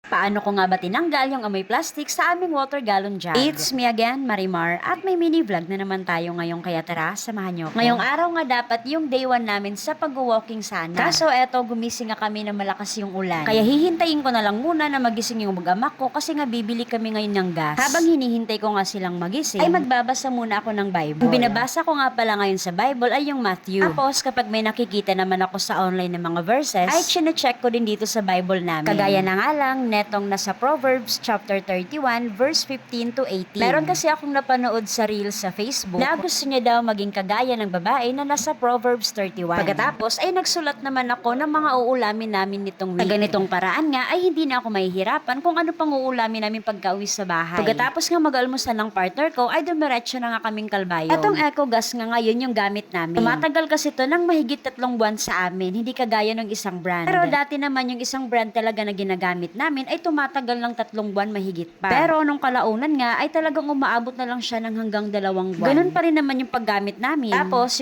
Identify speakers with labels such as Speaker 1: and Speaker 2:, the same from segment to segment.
Speaker 1: Paano ko nga ba tinanggal yung amoy plastic sa aming water gallon jug? It's me again, Marimar, at may mini vlog na naman tayo ngayon, kaya tara, samahan nyo ako. Ngayong araw nga dapat yung day 1 namin sa pag-walking sana. Kaso eto, gumising nga kami na malakas yung ulan. Kaya hihintayin ko na lang muna na magising yung mag-amak ko kasi nga bibili kami ngayon ng gas. Habang hinihintay ko nga silang magising, ay magbabasa muna ako ng Bible. Ang binabasa ko nga pala ngayon sa Bible ay yung Matthew. Tapos kapag may nakikita naman ako sa online ng mga verses, ay chine-check ko din dito sa Bible namin. Kagaya na nga lang, netong nasa Proverbs chapter 31 verse 15 to 18. Meron kasi akong napanood sa reels sa Facebook na gusto niya daw maging kagaya ng babae na nasa Proverbs 31. Pagkatapos ay nagsulat naman ako ng mga uulamin namin nitong week. Sa ganitong paraan nga ay hindi na ako mahihirapan kung ano pang uulamin namin pagka-uwi sa bahay. Pagkatapos nga mag-almusal ng partner ko ay dumiretso na nga kaming kalbayo. Atong eco gas nga ngayon yung gamit namin. Tumatagal kasi to ng mahigit 3 buwan sa amin, hindi kagaya ng isang brand. Pero dati naman yung isang brand talaga na ginagamit namin ay tumatagal ng 3 buwan mahigit pa. Pero nung kalaunan nga ay talagang umaabot na lang siya ng hanggang 2 buwan. Ganun pa rin naman yung paggamit namin. Tapos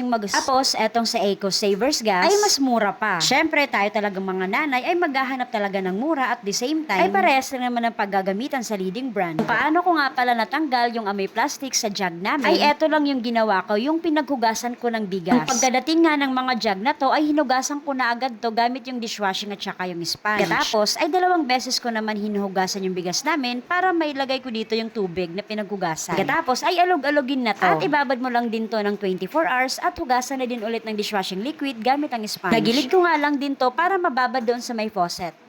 Speaker 1: etong sa Eco Savers Gas ay mas mura pa. Syempre tayo talagang mga nanay ay maghahanap talaga ng mura at the same time ay parehas na naman ang paggagamitan sa leading brand. Paano ko nga pala natanggal yung amoy plastic sa jug namin? Ay eto lang yung ginawa ko, yung pinaghugasan ko ng bigas. Ang pagkadating nga ng mga jug na to ay hinugasan ko na agad to gamit yung dishwashing at saka yung sponge. Tapos ay 2 beses ko naman hinuhugasan yung bigas namin para mailagay ko dito yung tubig na pinaghugasan. Tapos ay alog-alogin na to. At ibabad mo lang din to ng 24 hours at hugasan na din ulit ng dishwashing liquid gamit ang sponge. Nagilid ko nga lang din to para mababad doon sa may faucet.